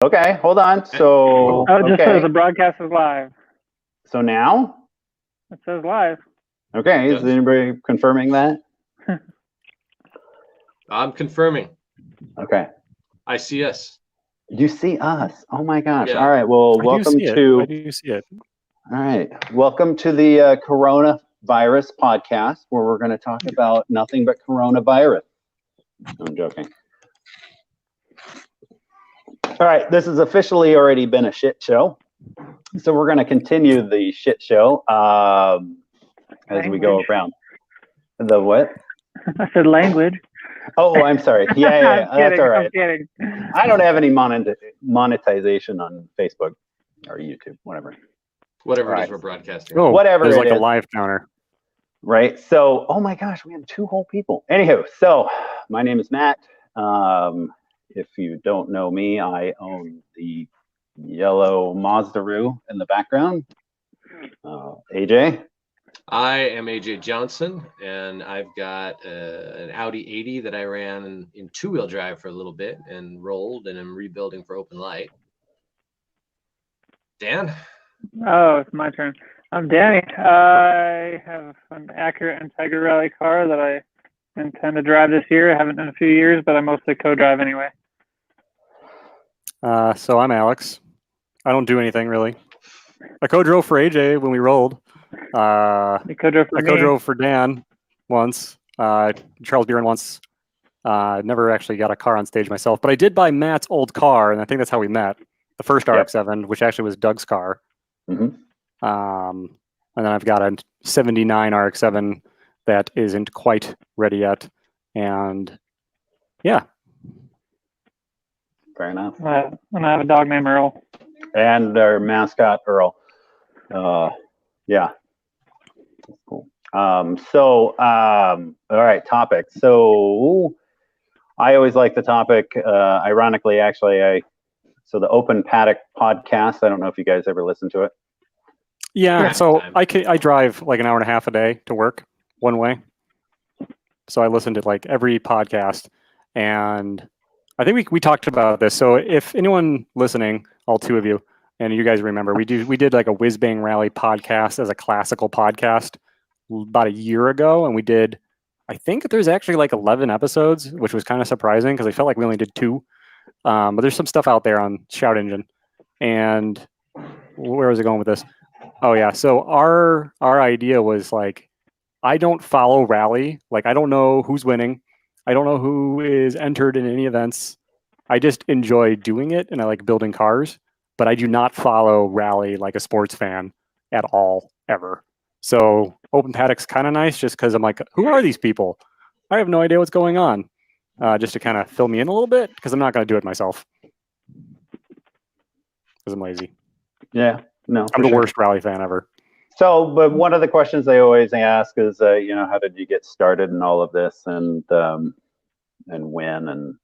Okay, hold on. So, Oh, it just okay. says the broadcast is live. So now? It says live. Okay, is anybody confirming that? I'm confirming. Okay. I see us. You see us. Oh my gosh. Yeah. All right. Well, welcome to. I do see it. All right. Welcome to the coronavirus podcast, where we're going to talk about nothing but coronavirus. I'm joking. All right. This has officially already been a shit show. So we're going to continue the shit show as we go around. The what? I said language. Oh, I'm sorry. Yeah. I'm kidding, That's all right. I'm kidding. I don't have any monetization on Facebook or YouTube, whatever. Whatever All it is right. we're broadcasting. Oh, whatever there's it like is. a live counter. Right. So, oh my gosh, we have 2 whole people. Anywho, so my name is Matt. If you don't know me, I own the yellow Mazda-Roo in the background. AJ? I am AJ Johnson, and I've got an Audi 80 that I ran in 2-wheel drive for a little bit and rolled, and I'm rebuilding for Open Light. Dan? Oh, it's my turn. I'm Danny. I have an Acura Integra Rally car that I intend to drive this year. I haven't in a few years, but I mostly co-drive anyway. So I'm Alex. I don't do anything really. I co-drove for AJ when we rolled. You co-drove for I me. co-drove for Dan once. Charles Buren once. Never actually got a car on stage myself, but I did buy Matt's old car, and I think that's how we met. The first RX-7, which actually was Doug's car. Mm-hmm. And then I've got a 79 RX-7 that isn't quite ready yet. And yeah. Fair enough. And I have a dog named Earl. And our mascot, Earl. Yeah. Cool. All right, topic. So I always like the topic. Ironically, actually, so the Open Paddock podcast, I don't know if you guys ever listen to it. Yeah, so I drive like an hour and a half a day to work one way. So I listen to like every podcast, and I think we talked about this. So if anyone listening, all 2 of you, and you guys remember, we did like a Whiz Bang Rally podcast as a classical podcast about a year ago, and we did, I think there's actually like 11 episodes, which was kind of surprising because I felt like we only did 2. But there's some stuff out there on Shout Engine. And where was I going with this? Oh yeah, so our idea was like, I don't follow rally. Like I don't know who's winning. I don't know who is entered in any events. I just enjoy doing it, and I like building cars. But I do not follow rally like a sports fan at all, ever. So Open Paddock's kind of nice just because I'm like, who are these people? I have no idea what's going on. Just to kind of fill me in a little bit, because I'm not going to do it myself. Because I'm lazy. Yeah, no. I'm the worst rally fan ever. So, but one of the questions they always ask is, how did you get started in all of this, and when, and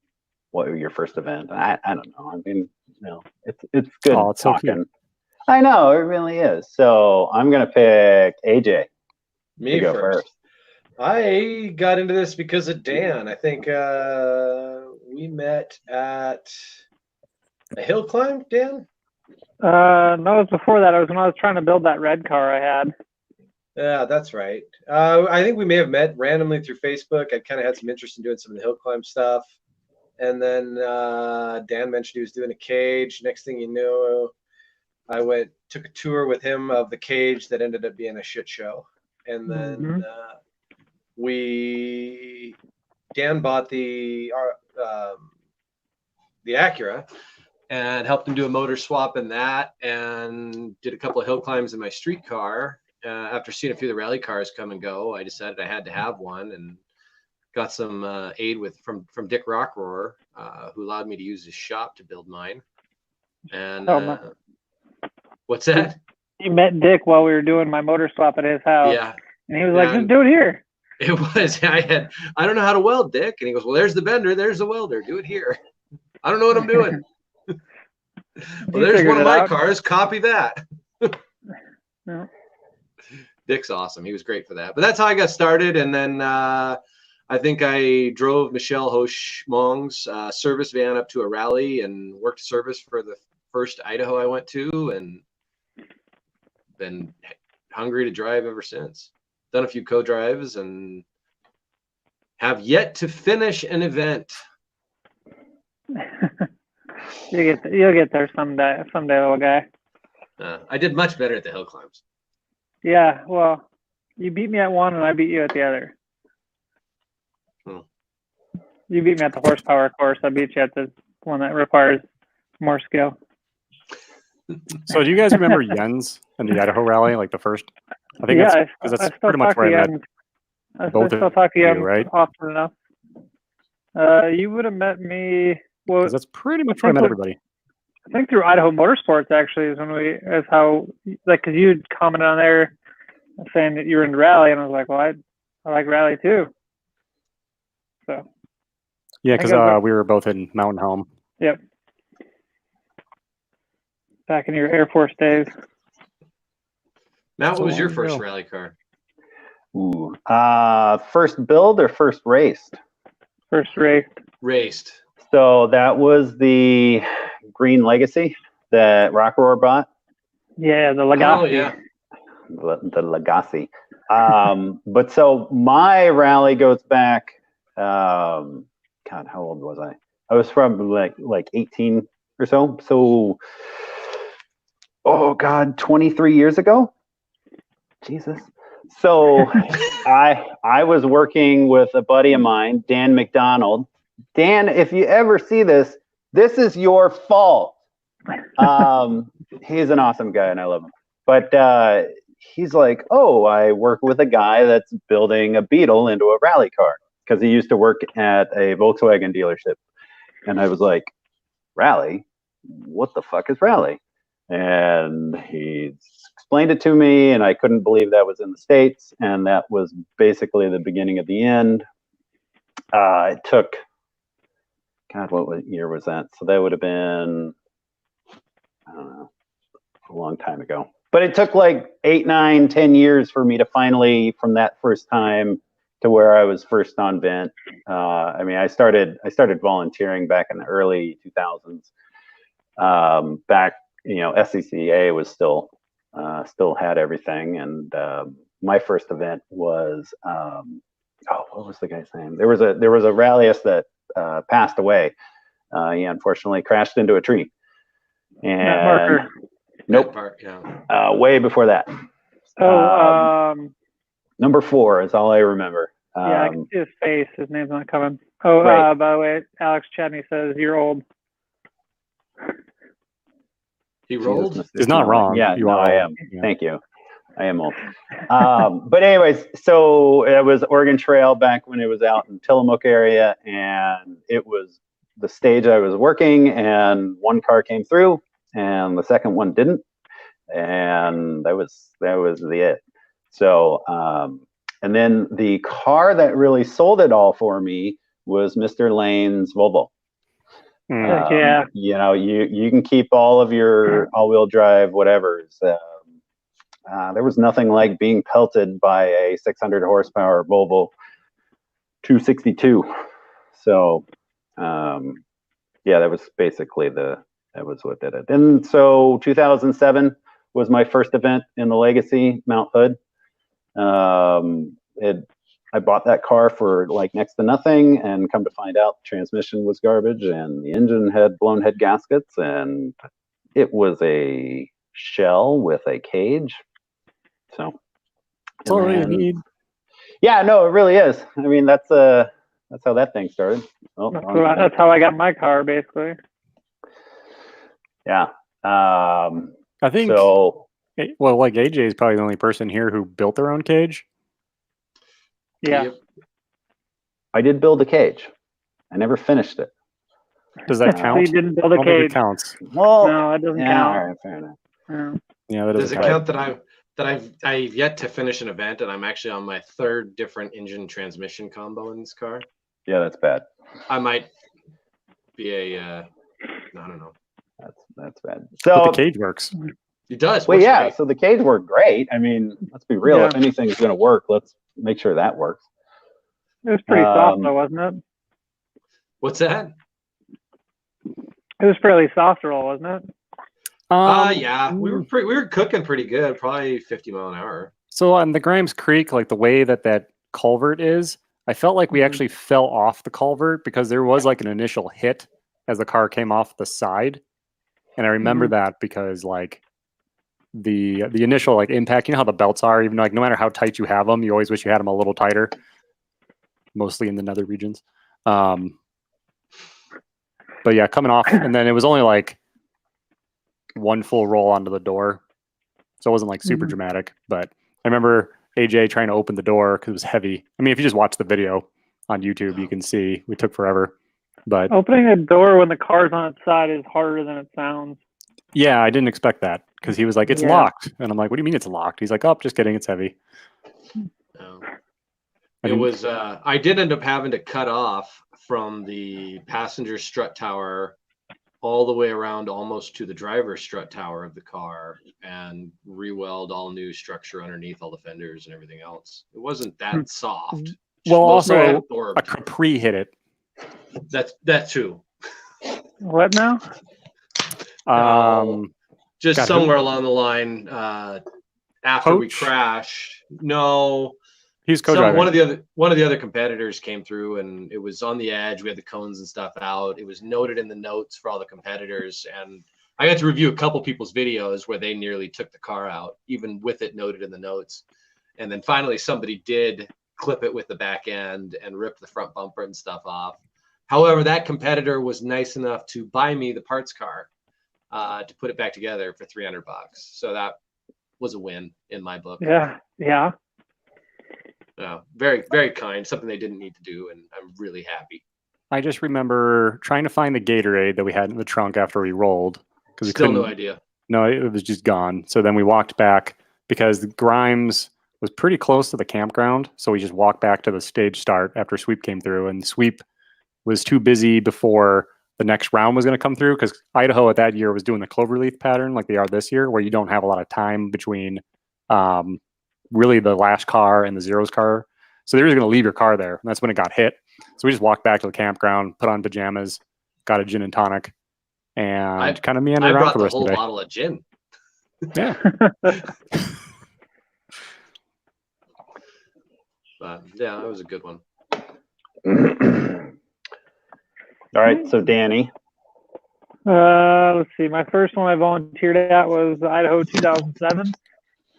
what were your first event? I don't know. I mean, it's good it's talking. So cute. I know, it really is. So I'm gonna pick AJ. Me first. I got into this because of Dan. I think we met at a hill climb, Dan? No, it was before that. It was when I was trying to build that red car I had. Yeah, that's right. I think we may have met randomly through Facebook. I kind of had some interest in doing some of the hill climb stuff. And then Dan mentioned he was doing a cage. Next thing you know, I took a tour with him of the cage that ended up being a shit show. And then Dan bought the Acura and helped him do a motor swap in that, and did a couple of hill climbs in my street car. After seeing a few of the rally cars come and go, I decided I had to have one, and got some aid from Dick Rockroar, who allowed me to use his shop to build mine. And what's that? You met Dick while we were doing my motor swap at his house. Yeah. And he was like, just do it here. It was. I don't know how to weld, Dick. And he goes, well, there's the bender. There's the welder. Do it here. I don't know what I'm doing. Well, there's one of my cars. Copy that. No. Dick's awesome. He was great for that. But that's how I got started. And then I think I drove Michelle Hochmong's service van up to a rally and worked service for the first Idaho I went to, and been hungry to drive ever since. Done a few co-drives and have yet to finish an event. You'll get there someday, little guy. I did much better at the hill climbs. Yeah, well, you beat me at one and I beat you at the other. You beat me at the horsepower course. I beat you at the one that requires more skill. So do you guys remember Jens and the Idaho Rally, like the first? I think Yeah, that's I still pretty much talk to where I met Jens. I both still of talk to you, Jens right? often enough. You would have met me. Well, 'cause that's pretty much where I met everybody. I think through Idaho Motorsports actually is how, like, because you had commented on there saying that you were in rally, and I was like, well, I like rally too. So Yeah, I because guess we were both in Mountain Home. yep, back in your Air Force days. Matt, So what was your long first ago. rally car? Ooh. First build or first raced? First race. Raced. So that was the Green Legacy that Rockroar bought. Yeah, the Legacy. Oh, yeah. The Legacy. But so my rally goes back. God, how old was I? I was from like 18 or so. So, oh God, 23 years ago. Jesus. So I was working with a buddy of mine, Dan McDonald. Dan, if you ever see this, this is your fault. He's an awesome guy and I love him. But he's like, oh, I work with a guy that's building a Beetle into a rally car because he used to work at a Volkswagen dealership. And I was like, rally? What the fuck is rally? And he explained it to me, and I couldn't believe that was in the States. And that was basically the beginning of the end. It took, God, what year was that? So that would have been, I don't know, a long time ago. But it took like 8, 9, 10 years for me to finally, from that first time to where I was first on vent. I mean, I started volunteering back in the early 2000s. Back, SCCA was still had everything, and my first event was what was the guy's name? There was a rallyist that passed away. He unfortunately crashed into a tree. Matt Parker. Nope. Yeah. Way before that. Number 4 is all I remember. Yeah, I can see his face. His name's not coming. Oh, right. By the way, Alex Chadney says you're old. He rolled? He's not wrong. Yeah, You no, are I old. am. Yeah. Thank you. I am old. But anyways, so it was Oregon Trail back when it was out in Tillamook area, and it was the stage I was working, and one car came through, and the second one didn't, and that was the it. So, and then the car that really sold it all for me was Mr. Lane's Volvo. Yeah. You can keep all of your all-wheel drive whatevers. There was nothing like being pelted by a 600 horsepower Volvo 262. So, that was basically that was what did it. And so 2007 was my first event in the Legacy Mount Hood. I bought that car for like next to nothing, and come to find out the transmission was garbage and the engine had blown head gaskets, and it was a shell with a cage. So That's all you need. Yeah, no, it really is. I mean, that's how that thing started. Oh, That's how I got my car, basically. Yeah. I think so. Well, like AJ is probably the only person here who built their own cage. Yeah. Yep. I did build a cage. I never finished it. Does that So count? you didn't build I a don't think it cage. counts. Well, No, it doesn't yeah, count. all right, fair enough. Yeah. Yeah, that Does doesn't it count. count that I've yet to finish an event, and I'm actually on my 3rd different engine transmission combo in this car? Yeah, that's bad. I might be I don't know. That's bad. But So the cage works. It does. well, works yeah. great. So the cage worked great. I mean, let's be real. Yeah. If anything's going to work, let's make sure that works. It was pretty soft Um, though, wasn't it? What's that? It was fairly soft roll, wasn't it? Yeah, we were cooking pretty good, probably 50 mile an hour. So on the Grimes Creek, like the way that culvert is, I felt like we Mhm. actually fell off the culvert because there was like an initial hit as the car came off the side, and I remember that because like the initial like impact, you know how the belts are, even like no matter how tight you have them, you always wish you had them a little tighter. Mostly in the nether regions. But yeah, coming off, and then it was only like one full roll onto the door, so it wasn't like super dramatic. But I remember AJ trying to open the door because it was heavy. I mean, if you just watch the video on YouTube, you can see we took forever. But Opening a door when the car's on its side is harder than it sounds. yeah, I didn't expect that because he was like, "It's Yeah. locked," and I'm like, "What do you mean it's locked?" He's like, "Oh, just kidding, it's heavy." It was, I did end up having to cut off from the passenger strut tower all the way around almost to the driver's strut tower of the car and re-weld all new structure underneath all the fenders and everything else. It wasn't that soft. Well, Most of it also absorbed. a Capri hit it. That too. What now? Just God, somewhere along the line, after we Coach? crashed. No, He's co-driving. one of the other competitors came through, and it was on the edge. We had the cones and stuff out. It was noted in the notes for all the competitors, and I got to review a couple people's videos where they nearly took the car out, even with it noted in the notes. And then finally, somebody did clip it with the back end and rip the front bumper and stuff off. However, that competitor was nice enough to buy me the parts car to put it back together for $300. So that was a win in my book. Yeah. Very, very kind. Something they didn't need to do, and I'm really happy. I just remember trying to find the Gatorade that we had in the trunk after we rolled because we Still couldn't. no idea. No, it was just gone. So then we walked back because Grimes was pretty close to the campground. So we just walked back to the stage start after Sweep came through, and Sweep was too busy before the next round was going to come through because Idaho at that year was doing the cloverleaf pattern like they are this year, where you don't have a lot of time between really the last car and the zeros car. So they were going to leave your car there. And that's when it got hit. So we just walked back to the campground, put on pajamas, got a gin and tonic, and kind of meandered I around brought for the the rest of whole the day. bottle of gin. Yeah. But yeah, that was a good one. All right, so Danny. Let's see. My first one I volunteered at was Idaho 2007.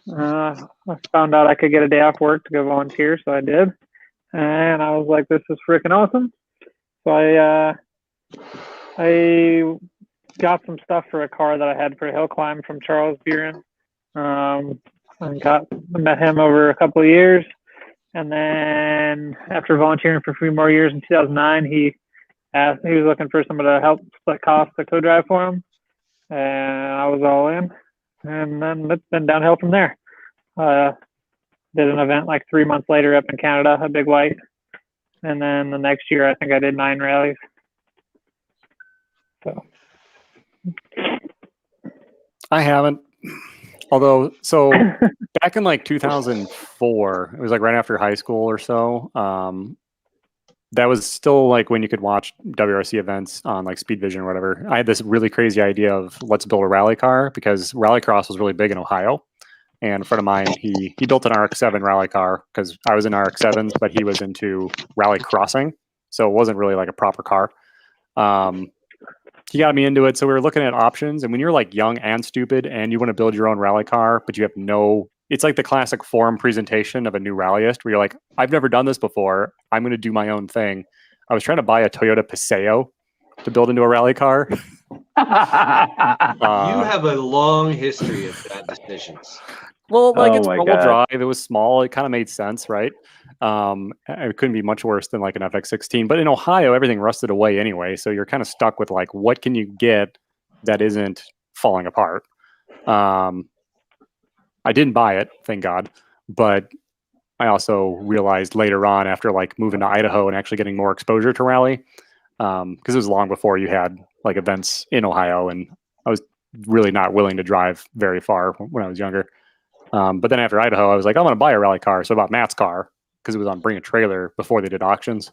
I found out I could get a day off work to go volunteer, so I did. And I was like, this is freaking awesome. So I got some stuff for a car that I had for a hill climb from Charles Buren. And met him over a couple of years. And then after volunteering for 3 more years in 2009, he was looking for somebody to help split costs to co-drive for him. And I was all in. And then it's been downhill from there. Did an event like 3 months later up in Canada, a big white. And then the next year, I think I did 9 rallies. So I haven't. Although, so back in like 2004, it was like right after high school or so. That was still like when you could watch WRC events on like Speed Vision or whatever. I had this really crazy idea of let's build a rally car because rallycross was really big in Ohio. And a friend of mine, he built an RX-7 rally car because I was in RX-7s, but he was into rally crossing. So it wasn't really like a proper car. He got me into it. So we were looking at options. And when you're like young and stupid and you want to build your own rally car, but you have it's like the classic forum presentation of a new rallyist where you're like, I've never done this before. I'm going to do my own thing. I was trying to buy a Toyota Paseo to build into a rally car. You have a long history of bad decisions. Well, like it's my four-wheel God. drive. It was small. It kind of made sense, right? It couldn't be much worse than like an FX16. But in Ohio, everything rusted away anyway. So you're kind of stuck with like, what can you get that isn't falling apart? I didn't buy it, thank God. But I also realized later on, after like moving to Idaho and actually getting more exposure to rally, because it was long before you had like events in Ohio, and I was really not willing to drive very far when I was younger. But then after Idaho, I was like, I want to buy a rally car. So I bought Matt's car, because it was on Bring a Trailer before they did auctions,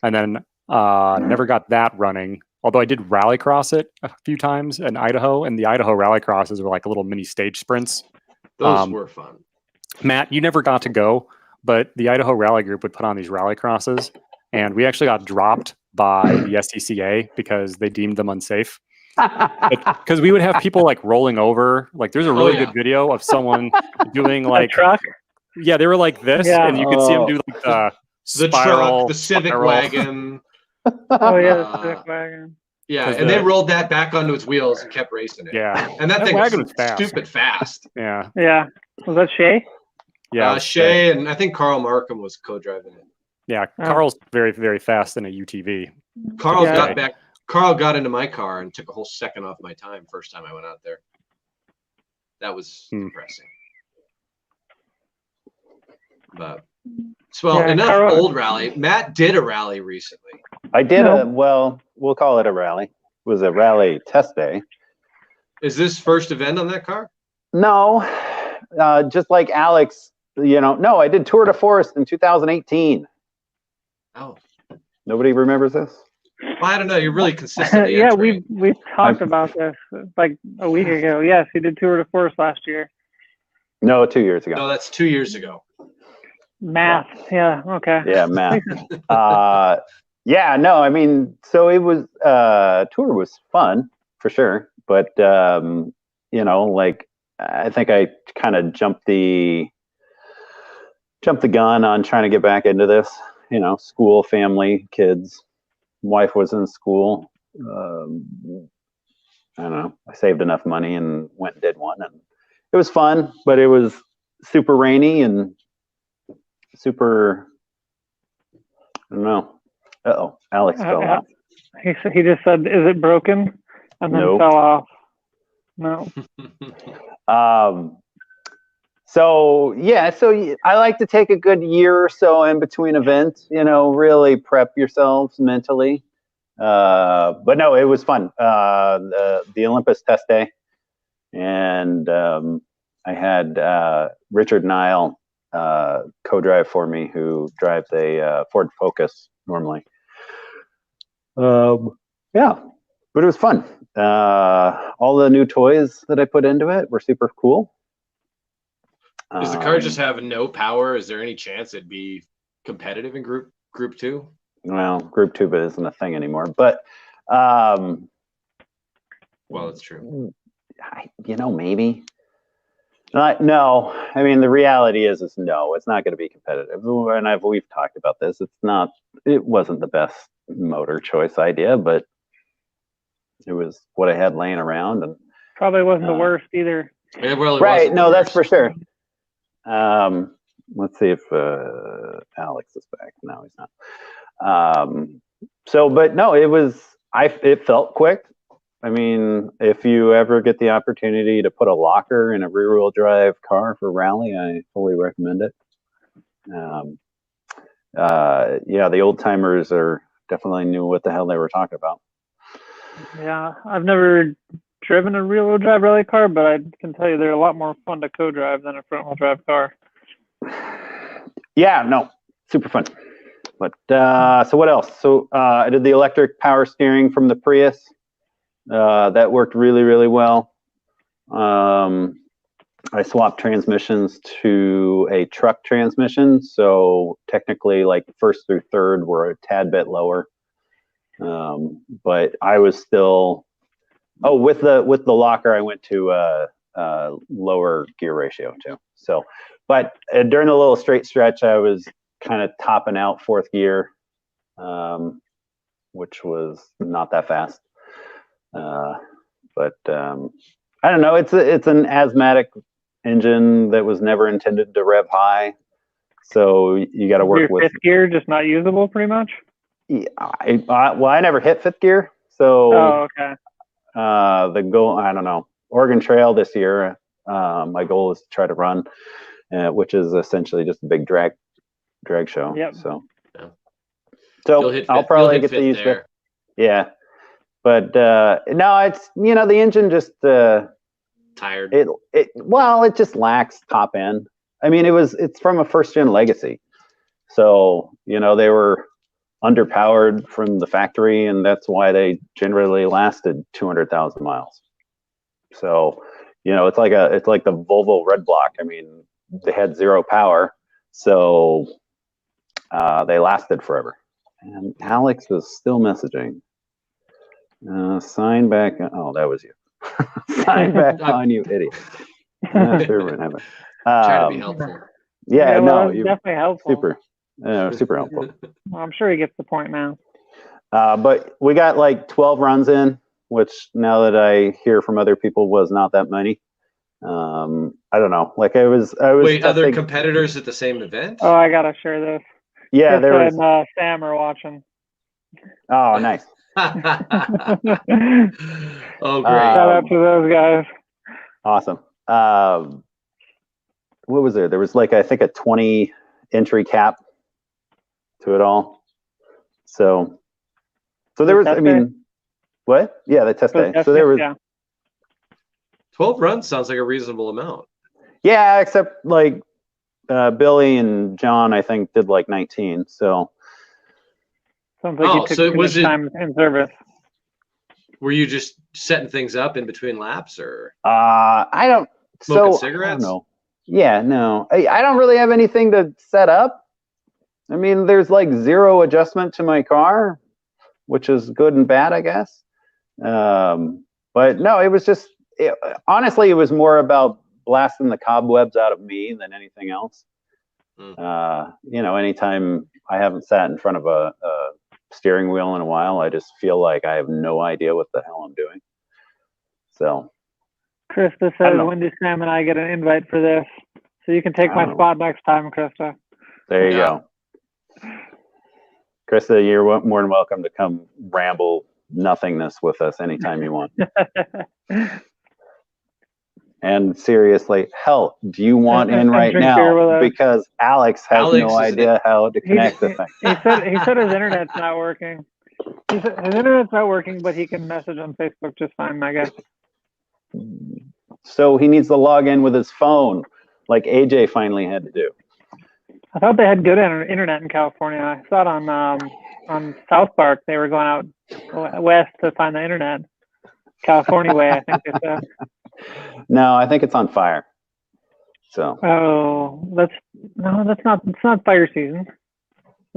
and then never got that running. Although I did rallycross it a few times in Idaho, and the Idaho rallycrosses were like little mini stage sprints. Those were fun. Matt, you never got to go, but the Idaho Rally Group would put on these rallycrosses, and we actually got dropped by the SCCA because they deemed them unsafe. Because we would have people like rolling over. Like, there's a really good video of someone doing like a truck. Yeah, they were like this, Yeah. and you could see them do like the spiral, truck, the Civic spiral. wagon. Oh yeah, the Civic wagon. Yeah, 'Cause and they rolled that back onto its wheels and kept racing it. Yeah, And that thing wagon was was fast. stupid fast. Yeah, Yeah. Was that Shay? yeah, Shay and I think Carl Markham was co-driving it. yeah. Oh. Carl's very, very fast in a UTV. Carl Yeah. got into my car and took a whole second off my time first time I went out there. That was depressing. But Yeah, enough Carl- old rally. Matt did a rally recently. I did No. we'll call it a rally. It was a rally test day. Is this first event on that car? No, just like Alex, no, I did Tour de Force in 2018. Oh, Nobody remembers this? well, I don't know. You're really consistent. Yeah, we talked about this like a week ago. Yes, he did Tour de Force last year. No, 2 years ago. No, that's 2 years ago. Math. Yeah. Okay. Yeah, Matt. Yeah, no, I mean, so it was tour was fun for sure, but like I think I kind of jumped the gun on trying to get back into this. School, family, kids. Wife was in school. I don't know. I saved enough money and went and did one, and it was fun, but it was super rainy and super. I don't know. Uh-oh, Alex fell off. He just said, "Is it broken?" And then Nope. fell off. No. So I like to take a good year or so in between events, really prep yourselves mentally. But no, it was fun. The Olympus test day, and I had Richard Nile co-drive for me, who drives a Ford Focus normally. Yeah, but it was fun. All the new toys that I put into it were super cool. Does the car just have no power? Is there any chance it'd be competitive in group 2? Well, Group 2 isn't a thing anymore, but well, that's true. Maybe. No, I mean, the reality is no, it's not going to be competitive. And we've talked about this. It wasn't the best motor choice idea, but it was what I had laying around, and Probably wasn't the worst either. It really right. wasn't No, the that's for worst. sure. Let's see if Alex is back. No, he's not. But no, it felt quick. I mean, if you ever get the opportunity to put a locker in a rear-wheel drive car for rally, I fully recommend it. The old timers definitely knew what the hell they were talking about. Yeah, I've never driven a rear-wheel drive rally car, but I can tell you they're a lot more fun to co-drive than a front-wheel drive car. Yeah, no, super fun. But so what else? So I did the electric power steering from the Prius. That worked really, really well. I swapped transmissions to a truck transmission, so technically, like first through third were a tad bit lower. But I was still. Oh, with the locker, I went to lower gear ratio too. So, but during the little straight stretch, I was kind of topping out fourth gear, which was not that fast. But I don't know. It's an asthmatic engine that was never intended to rev high, so you got to work Your with. fifth gear just not usable, pretty much. Yeah, I never hit fifth gear, so. Oh, okay. The goal, I don't know, Oregon Trail this year. My goal is to try to run, which is essentially just a big drag show. Yep. So, Yeah. so I'll probably get to use there. Yeah, but no, it's the engine just Tired. it just lacks top end. I mean, it's from a first gen Legacy, So, they were underpowered from the factory, and that's why they generally lasted 200,000 miles. So, it's like the Volvo Red Block. I mean, they had zero power, so they lasted forever. And Alex is still messaging. Sign back. Oh, that was you. Sign back on, you idiot. Sure, whatever. Trying to be helpful. Yeah, no, it's definitely helpful. super helpful. Well, I'm sure he gets the point now. But we got like 12 runs in, which now that I hear from other people was not that many. I don't know. Like I was. Wait, other competitors at the same event? Oh, I gotta share this. Yeah, Chris there was. and Sam are watching. Oh, nice. Oh, great. Shout out to those guys. Awesome. What was there? There was like, I think, a 20 entry cap to it all. So there was, I mean, what? Yeah, the test day. So there was 12 runs sounds like a reasonable amount. Yeah, except like Billy and John, I think, did like 19. So sounds like you took too much time in service. Were you just setting things up in between laps, or I don't smoking cigarettes? I don't know. Yeah, no, I don't really have anything to set up. I mean, there's like zero adjustment to my car, which is good and bad, I guess. But no, it was just, honestly, it was more about blasting the cobwebs out of me than anything else. Anytime I haven't sat in front of a steering wheel in a while, I just feel like I have no idea what the hell I'm doing. So Krista says, when do Sam and I get an invite for this? So you can take my spot next time, Krista. There you go. Krista, you're more than welcome to come ramble nothingness with us anytime you want. And seriously, hell, do you want in right now? Because Alex has no idea how to connect the thing. He said his internet's not working. He said his internet's not working, but he can message on Facebook just fine, I guess. So he needs to log in with his phone, like AJ finally had to do. I thought they had good internet in California. I saw it on South Park. They were going out west to find the internet. California way, I think they said. No, I think it's on fire. So. Oh, that's not. It's not fire season.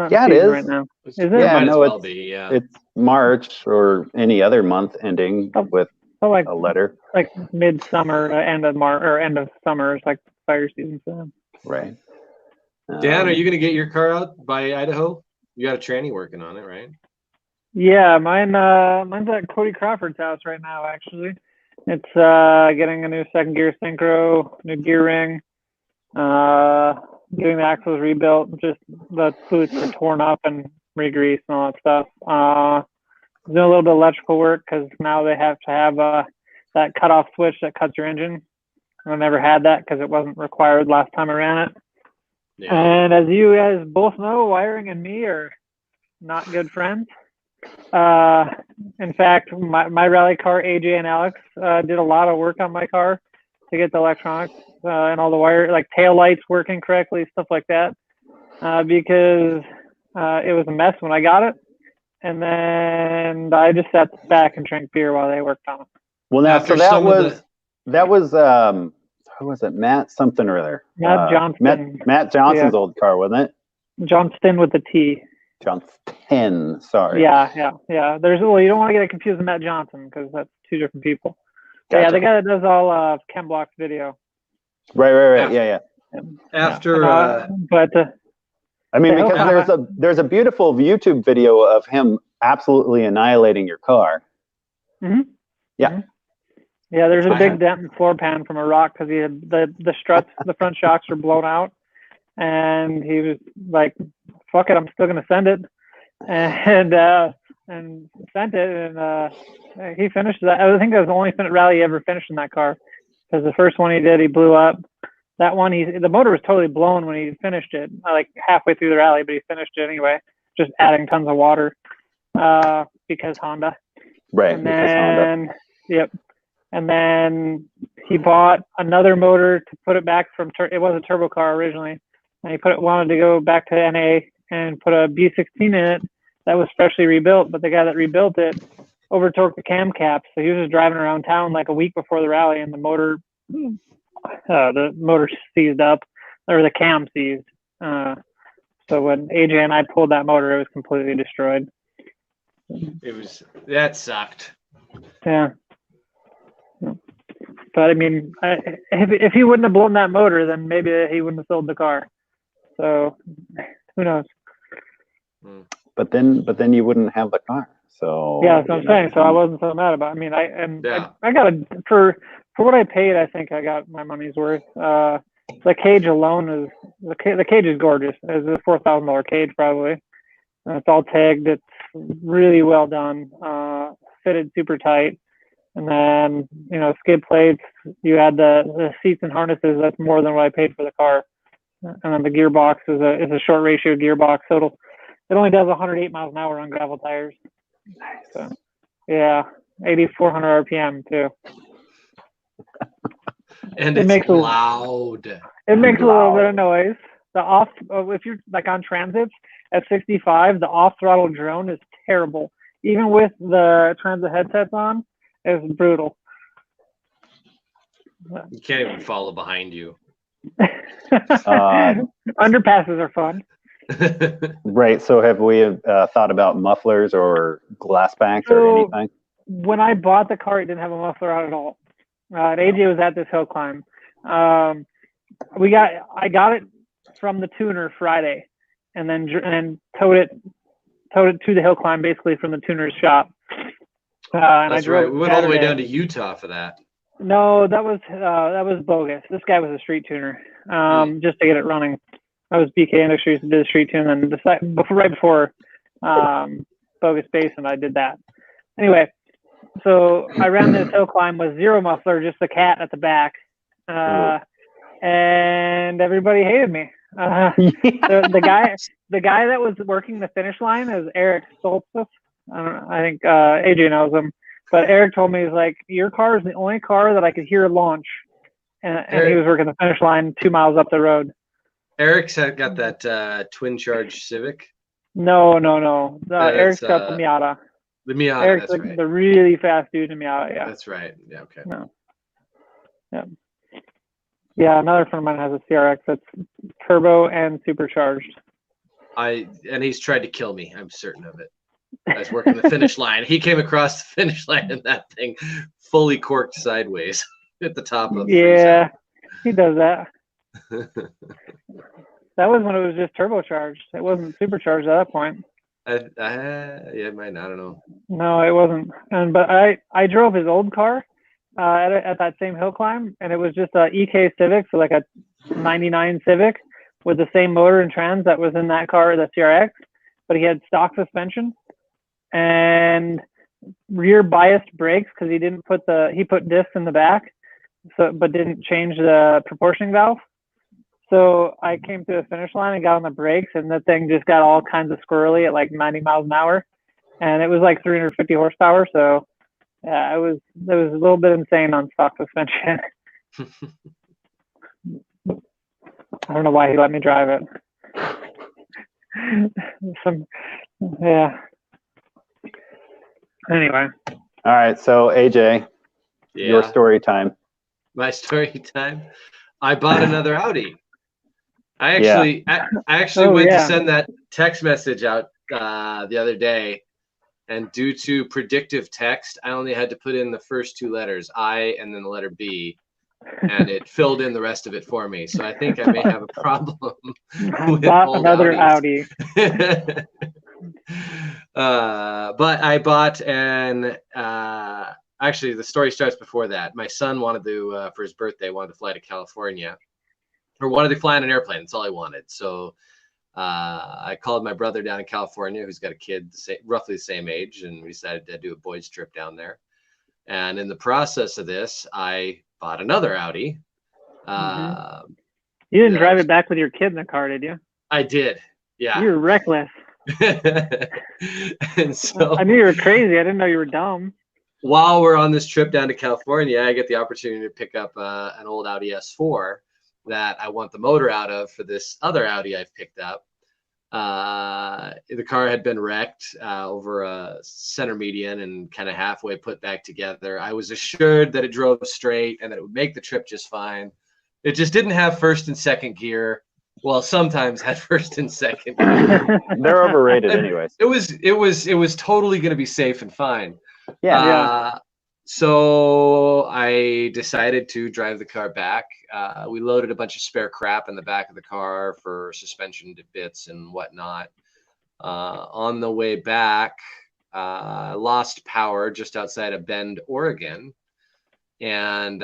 Yeah, it is right now. Is it? Yeah, no, yeah. It's March or any other month ending with like a letter. Like midsummer, end of March or end of summer is like fire season for them. Right. Dan, are you going to get your car out by Idaho? You got a tranny working on it, right? Yeah, mine's at Cody Crawford's house right now. Actually, it's getting a new second gear synchro, new gear ring, getting the axles rebuilt. Just the boots are torn up and re-greased and all that stuff. Doing a little bit of electrical work because now they have to have that cutoff switch that cuts your engine. I never had that because it wasn't required last time I ran it. Yeah. And as you guys both know, wiring and me are not good friends. In fact, my rally car, AJ and Alex, did a lot of work on my car to get the electronics and all the wire, like tail lights working correctly, stuff like that, because it was a mess when I got it. And then I just sat back and drank beer while they worked on it. Well, now, so that was who was it? Matt something or other. Matt Johnston. Matt Johnston's old car, wasn't it? Johnston with the T. Johnston, sorry. Yeah. You don't want to get it confused with Matt Johnson because that's two different people. Gotcha. Yeah, the guy that does all Ken Block's video. Right. Yeah. After, I mean, because there's a beautiful YouTube video of him absolutely annihilating your car. Mm-hmm. Yeah. Mm-hmm. Yeah, there's a big dent in the floor pan from a rock because he had the struts, the front shocks were blown out, and he was like, "Fuck it, I'm still gonna send it," and sent it, and he finished that. I think that was the only rally he ever finished in that car because the first one he did, he blew up. That one, the motor was totally blown when he finished it, like halfway through the rally, but he finished it anyway, just adding tons of water because Honda. Right. And then, yep. And then he bought another motor to put it back from. It was a turbo car originally, and he wanted to go back to NA and put a B16 in it that was freshly rebuilt. But the guy that rebuilt it overtorqued the cam cap, so he was just driving around town like a week before the rally, and the motor seized up, or the cam seized. So when AJ and I pulled that motor, it was completely destroyed. That sucked. Yeah. But I mean, if he wouldn't have blown that motor, then maybe he wouldn't have sold the car. So who knows? But then you wouldn't have the car. So yeah, that's what I'm saying. So I wasn't so mad about it. I mean, I got for what I paid, I think I got my money's worth. The cage alone is the cage is gorgeous. It's a $4,000 cage probably. It's all tagged. It's really well done. Fitted super tight. And then, skid plates, you had the seats and harnesses. That's more than what I paid for the car. And then the gearbox is a short ratio gearbox. So it only does 108 miles an hour on gravel tires. Nice. So, yeah, 8,400 RPM too. And it makes loud. It makes a little bit of noise. If you're like on transits at 65, the off throttle drone is terrible. Even with the transit headsets on, it's brutal. You can't even follow behind you. Underpasses are fun. Right. So have we thought about mufflers or glass backs or anything? When I bought the car, it didn't have a muffler on at all. And AJ was at this hill climb. I got it from the tuner Friday, and then towed it to the hill climb basically from the tuner's shop. And That's right. We went all the way down to Utah for that. No, that was bogus. This guy was a street tuner, just to get it running. I was BK Industries, did the street tune, and right before Bogus Basin, I did that. Anyway, so I ran this hill climb with zero muffler, just the cat at the back, and everybody hated me. The guy that was working the finish line is Eric Stoltzfus. I think AJ knows him, but Eric told me, he's like, your car is the only car that I could hear launch, and he was working the finish line 2 miles up the road. Eric's got that twin charge Civic. No. Eric's got the Miata. The Miata. Eric's that's right. The really fast dude in Miata. Yeah. That's right. Yeah. Okay. No. Yeah. Yeah. Another friend of mine has a CRX that's turbo and supercharged. And he's tried to kill me. I'm certain of it. I was working the finish line. He came across the finish line and that thing fully corked sideways at the top of. Yeah, he does that. That was when it was just turbocharged. It wasn't supercharged at that point. Yeah, it might. I don't know. No, it wasn't. But I drove his old car at that same hill climb, and it was just a EK Civic, so like a '99 Civic with the same motor and trans that was in that car, the CRX. But he had stock suspension and rear biased brakes because he put discs in the back, but didn't change the proportioning valve. So I came to the finish line and got on the brakes, and the thing just got all kinds of squirrely at like 90 miles an hour, and it was like 350 horsepower. So yeah, it was a little bit insane on stock suspension. I don't know why he let me drive it. Yeah. Anyway. All right. So AJ, your story time. My story time. I bought another Audi. I actually went to send that text message out the other day, and due to predictive text, I only had to put in the first two letters, I, and then the letter B, and it filled in the rest of it for me. So I think I may have a problem with bought another Audi. But I bought actually the story starts before that. My son wanted to, for his birthday, wanted to fly to California, or wanted to fly on an airplane. That's all I wanted. So I called my brother down in California, who's got a kid roughly the same age, and we decided to do a boys trip down there. And in the process of this, I bought another Audi. You didn't drive it back with your kid in the car, did you? I did. Yeah. You were reckless. And so I knew you were crazy. I didn't know you were dumb. While we're on this trip down to California, I get the opportunity to pick up an old Audi S4 that I want the motor out of for this other Audi I've picked up. The car had been wrecked over a center median and kind of halfway put back together. I was assured that it drove straight and that it would make the trip just fine. It just didn't have first and second gear. Well, sometimes had first and second gear. They're overrated anyways. It was totally going to be safe and fine. Yeah. So I decided to drive the car back. We loaded a bunch of spare crap in the back of the car for suspension bits and whatnot. On the way back, I lost power just outside of Bend, Oregon, and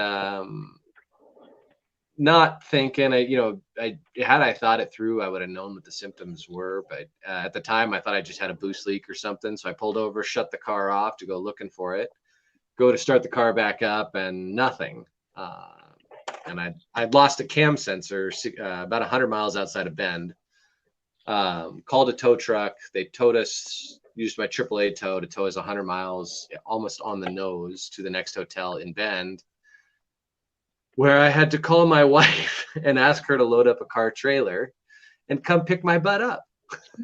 not thinking, had I thought it through, I would have known what the symptoms were. But at the time, I thought I just had a boost leak or something. So I pulled over, shut the car off to go looking for it. Go to start the car back up and nothing. And I'd lost a cam sensor about 100 miles outside of Bend. Called a tow truck. They towed us, used my AAA tow to tow us 100 miles, almost on the nose, to the next hotel in Bend, where I had to call my wife and ask her to load up a car trailer and come pick my butt up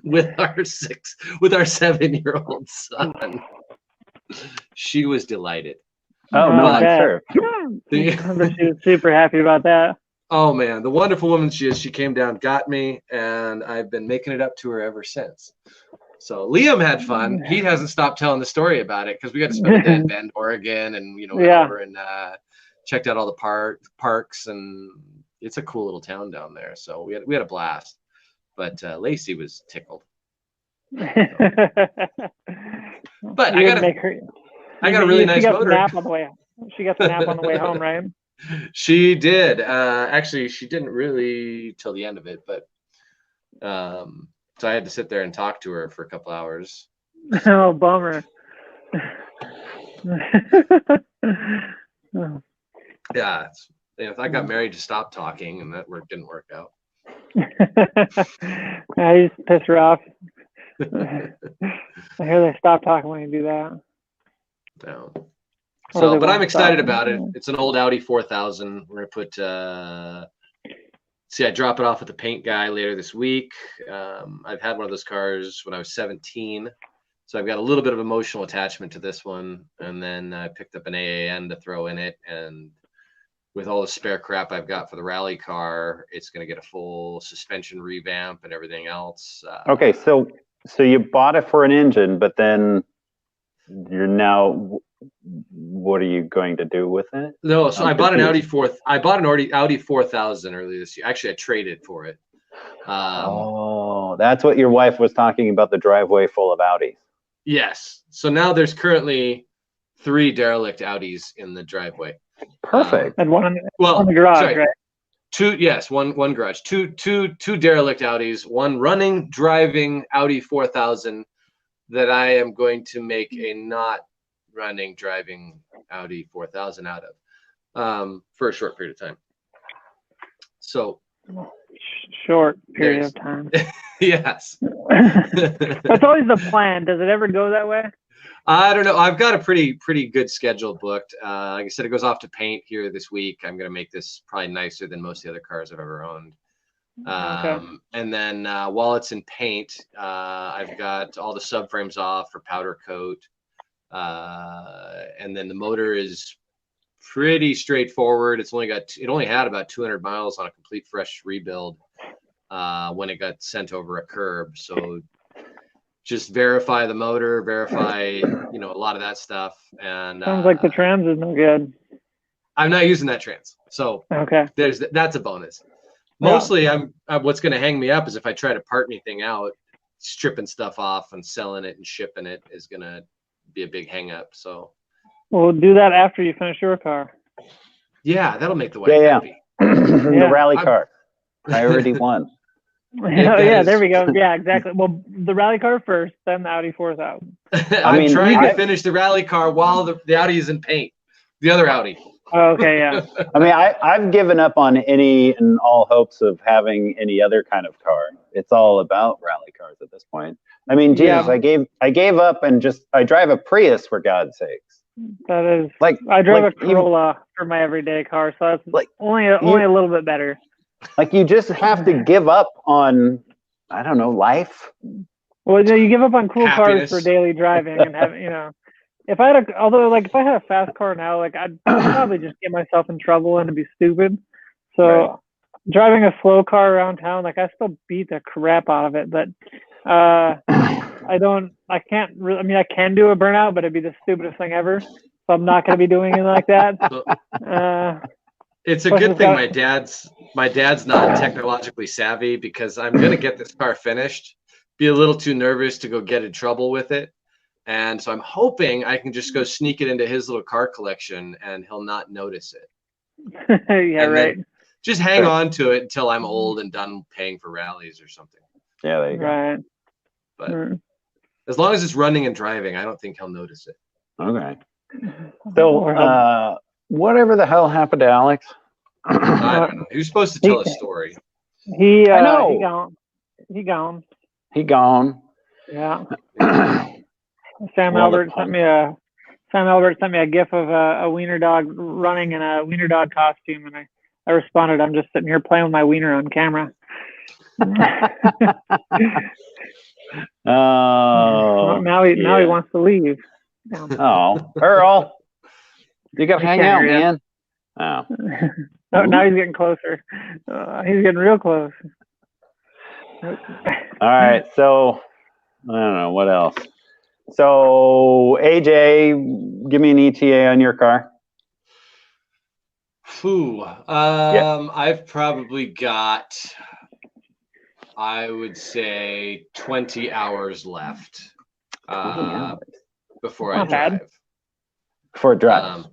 with our 7-year-old son. She was delighted. Oh, no, I'm sure. She was super happy about that. Oh man, the wonderful woman she is. She came down, got me, and I've been making it up to her ever since. So Liam had fun. He hasn't stopped telling the story about it because we got to spend a day in Bend, Oregon, and went over and checked out all the parks, and it's a cool little town down there. So we had a blast. But Lacey was tickled. But I got a really nice motor. She got the nap on the way home, right? She did. Actually, she didn't really till the end of it, but so I had to sit there and talk to her for a couple hours. Oh, bummer. Yeah, I got married to stop talking, and that didn't work out. I just piss her off. I hear they stop talking when you do that. No. So, but I'm excited about it. It's an old Audi 4000. We're gonna put. I drop it off with the paint guy later this week. I've had one of those cars when I was 17, so I've got a little bit of emotional attachment to this one. And then I picked up an AAN to throw in it, and with all the spare crap I've got for the rally car, it's gonna get a full suspension revamp and everything else. Okay, so you bought it for an engine, but then you're now. What are you going to do with it? No, so I bought an Audi 4000 earlier this year. Actually, I traded for it. That's what your wife was talking about, the driveway full of Audis. Yes. So now there's currently 3 derelict Audis in the driveway. Perfect. And one in the garage, sorry. right? 2, yes, one garage. Two derelict Audis, one driving Audi 4000 that I am going to make a not driving Audi 4000 out of for a short period of time. So short period of time. Yes. That's always the plan. Does it ever go that way? I don't know. I've got a pretty good schedule booked. Like I said, it goes off to paint here this week. I'm going to make this probably nicer than most of the other cars I've ever owned. Okay. And then while it's in paint, I've got all the subframes off for powder coat. And then the motor is pretty straightforward. It only had about 200 miles on a complete fresh rebuild when it got sent over a curb. So just verify the motor, verify a lot of that stuff. And sounds like the trans is no good. I'm not using that trans, so okay. That's a bonus. Mostly, what's going to hang me up is if I try to part anything out, stripping stuff off and selling it and shipping it is going to be a big hang up. So we'll do that after you finish your car. Yeah, that'll make the wife happy. The rally car. I already won. There we go. Yeah, exactly. Well, the rally car first, then the Audi 4000. I'm trying to finish the rally car while the Audi is in paint. The other Audi. Oh, okay, yeah. I mean, I've given up on any and all hopes of having any other kind of car. It's all about rally cars at this point. I mean, Jesus, I gave up and I drive a Prius for God's sakes. That is I drive a Corolla for my everyday car, so that's only a little bit better. Like you just have to give up on I don't know, life. Well, you give up on cool Happiness. cars for daily driving and have, if I had if I had a fast car now, like I'd probably just get myself in trouble and it'd be stupid. So Right. driving a slow car around town, like I still beat the crap out of it, but I can't really, I mean, I can do a burnout, but it'd be the stupidest thing ever. So I'm not going to be doing it like that. It's a Plus good it's thing got- my dad's not technologically savvy, because I'm gonna get this car finished, be a little too nervous to go get in trouble with it. And so I'm hoping I can just go sneak it into his little car collection and he'll not notice it. yeah, And right. then just hang Sure. on to it until I'm old and done paying for rallies or something. Yeah, there you go. Right. But Mm. as long as it's running and driving, I don't think he'll notice it. Okay. So, Or how- whatever the hell happened to Alex? I don't know. He was supposed to tell a story. he I know. He gone. He gone. Yeah. Well, Sam that's Albert fun. Sam Albert sent me a gif of a wiener dog running in a wiener dog costume, and I responded, "I'm just sitting here playing with my wiener on camera." Oh. now he yeah. wants to leave. Yeah. Oh, Earl, you gotta I hang can't out, hear ya. man. Oh, Oh, now he's getting closer. He's getting real close. all right. So I don't know what else. So AJ, give me an ETA on your car. Phew. I've probably got, I would say, 20 hours left 20 hours. before I Not bad. drive. For a drive.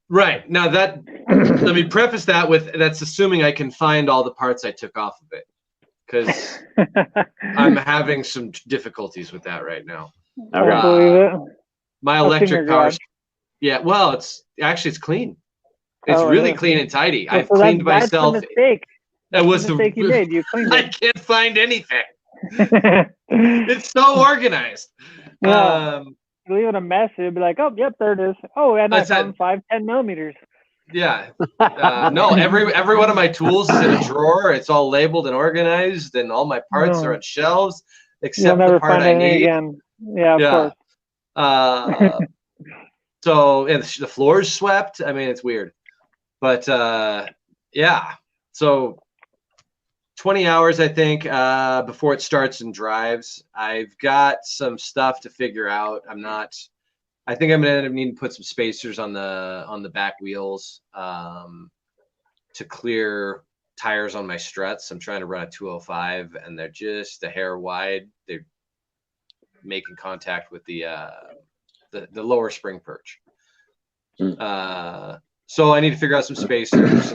Right. Now that, let me preface that with, that's assuming I can find all the parts I took off of it, because I'm having some difficulties with that right now. I Okay. believe it. My What's in your electric car, garage? yeah, well, it's clean. It's Oh, it really is. clean and tidy. Well, I've so cleaned that's myself. the mistake. That was The mistake you made. You cleaned I it. can't find anything. It's so organized. Yeah. Leave it a mess. It'd be like, oh, yep, there it is. Oh, and That's I found 5-10 millimeters. Yeah. No, every one of my tools is in a drawer. It's all labeled and organized, and all my parts No. are on shelves, You'll except never the part find I anything need. again. Yeah, of Yeah. course. So and the floor's swept. I mean, it's weird, but yeah. So 20 hours, I think, before it starts and drives. I've got some stuff to figure out. I think I'm gonna end up needing to put some spacers on the back wheels to clear tires on my struts. I'm trying to run a 205, and they're just a hair wide. They're making contact with the lower spring perch. So I need to figure out some spacers.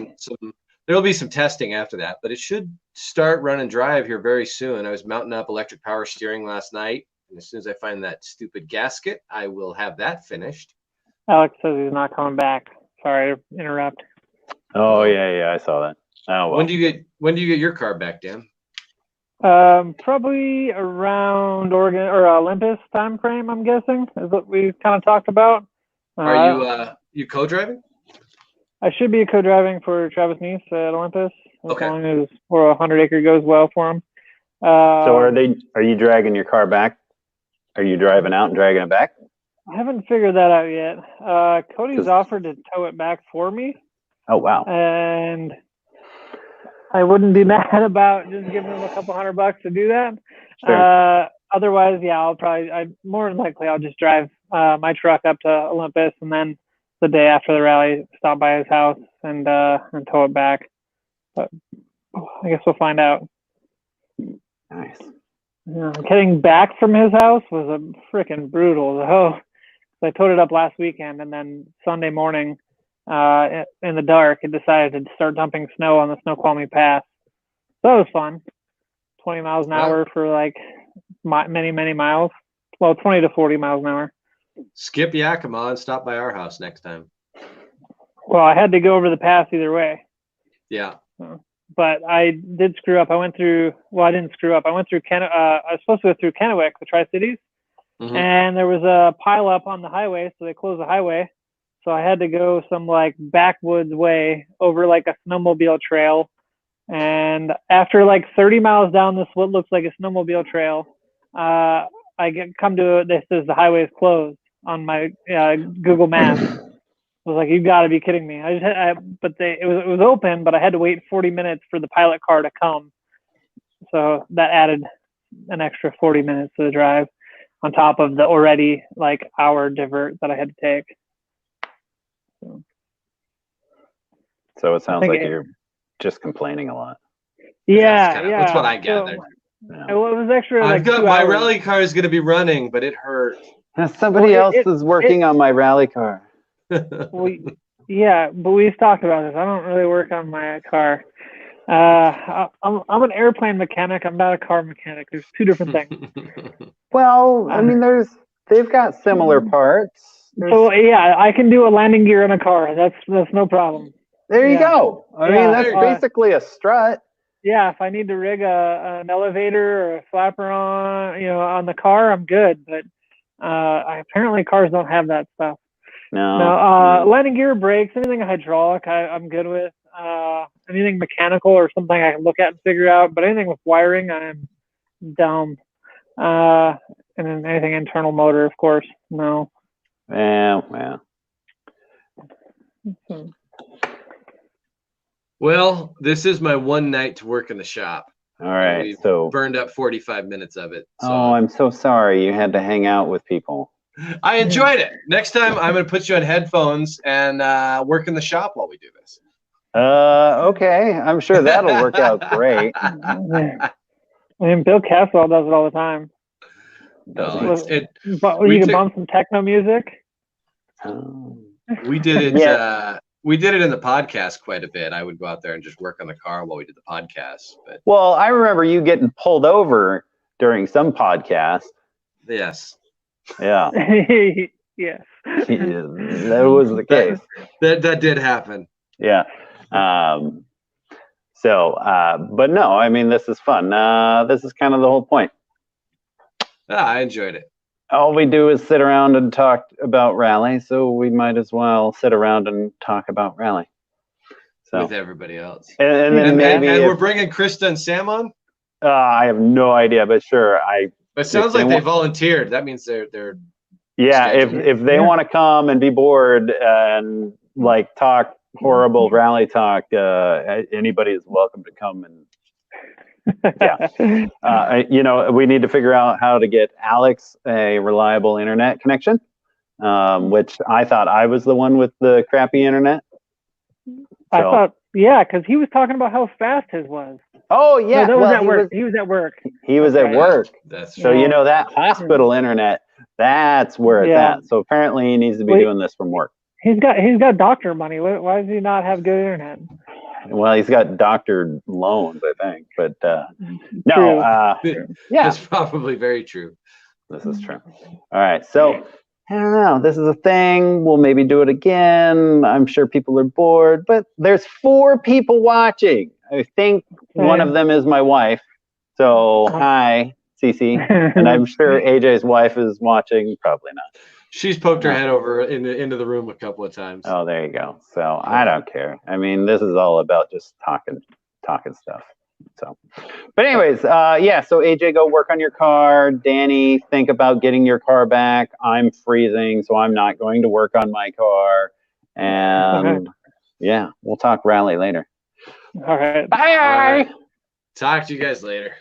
There'll be some testing after that, but it should start run and drive here very soon. I was mounting up electric power steering last night, and as soon as I find that stupid gasket, I will have that finished. Alex says he's not coming back. Sorry to interrupt. Oh yeah, I saw that. Oh well. When do you get your car back, Dan? Probably around Oregon or Olympus time frame, I'm guessing, is what we kind of talked about. Are you co-driving? I should be co-driving for Travis Neese at Olympus, as Okay. long as 100 acre goes well for him. So are you dragging your car back? Are you driving out and dragging it back? I haven't figured that out yet. Cody's offered to tow it back for me, Oh wow. and I wouldn't be mad about just giving him a couple $100 to do that. Sure. Otherwise, yeah, more than likely I'll just drive my truck up to Olympus, and then the day after the rally, stop by his house and tow it back. But I guess we'll find out. Nice. Getting back from his house was a freaking brutal. Oh, I towed it up last weekend, and then Sunday morning, in the dark, it decided to start dumping snow on the Snoqualmie Pass. So that was fun. 20 miles an hour for like many, many miles. Well, 20 to 40 miles an hour. Skip Yakima and stop by our house next time. Well, I had to go over the pass either way. Yeah. But I did screw up. I didn't screw up. I went through I was supposed to go through Kennewick, the Tri-Cities, and there was a pile up on the highway, so they closed the highway. So I had to go some like backwoods way over like a snowmobile trail, And after like 30 miles down this what looks like a snowmobile trail, I come to this says the highway is closed on my Google Maps. I was like, you got to be kidding me! It was open, but I had to wait 40 minutes for the pilot car to come, so that added an extra 40 minutes to the drive, on top of the already like hour divert that I had to take. So it sounds like you're just complaining a lot. Yeah, that's what I gathered. It was extra. I've like got 2 my hours. rally car is going to be running, but it hurt. Somebody else is working on my rally car. Yeah, but we've talked about this. I don't really work on my car. I'm an airplane mechanic. I'm not a car mechanic. There's two different things. Well, I mean, they've got similar parts. So yeah, I can do a landing gear on a car. That's no problem. There you go. I mean, that's Yeah. basically a strut. Yeah, if I need to rig an elevator or a flapper on the car, I'm good. But apparently cars don't have that stuff. No. Landing gear, brakes, anything hydraulic, I'm good with. Anything mechanical or something I can look at and figure out. But anything with wiring, I'm dumb. And then anything internal motor, of course, no. Yeah. Well, this is my one night to work in the shop. All right. We've So burned up 45 minutes of it. So. Oh, I'm so sorry. You had to hang out with people. I enjoyed it. Next time, I'm going to put you on headphones and work in the shop while we do this. Okay. I'm sure that'll work out great. I mean, Bill Caswell does it all the time. No, But you can bump some techno music. We did it. Yeah. We did it in the podcast quite a bit. I would go out there and just work on the car while we did the podcast. But Well, I remember you getting pulled over during some podcast. yes, Yeah. Yes. That was the case. that did happen. Yeah. But no, I mean, this is fun. This is kind of the whole point. I enjoyed it. All we do is sit around and talk about rally, so we might as well sit around and talk about rally. So With everybody else. and then maybe we're bringing Krista and Sam on. I have no idea, but sure. It sounds like they volunteered. That means they're. Yeah, scheduled. if they want to come and be bored and like talk horrible rally talk, anybody is welcome to come and. Yeah. We need to figure out how to get Alex a reliable internet connection, which I thought I was the one with the crappy internet. I thought, because he was talking about how fast his was. Oh, yeah. No, that was at work. He was at work. He was at work. That's So, that hospital internet, that's where it's at. So apparently he needs to be doing this from work. He's got doctor money. Why does he not have good internet? Well, he's got doctored loans, I think. But That's probably very true. This is true. All right. So I don't know. This is a thing. We'll maybe do it again. I'm sure people are bored, but there's 4 people watching. I think one of them is my wife. So hi, Cece. And I'm sure AJ's wife is watching. Probably not. She's poked her head over into the room a couple of times. Oh, there you go. So I don't care. I mean, this is all about just talking stuff. So, but anyways, so AJ, go work on your car. Danny, think about getting your car back. I'm freezing, so I'm not going to work on my car. And we'll talk rally later. All right. Bye. All right. Talk to you guys later.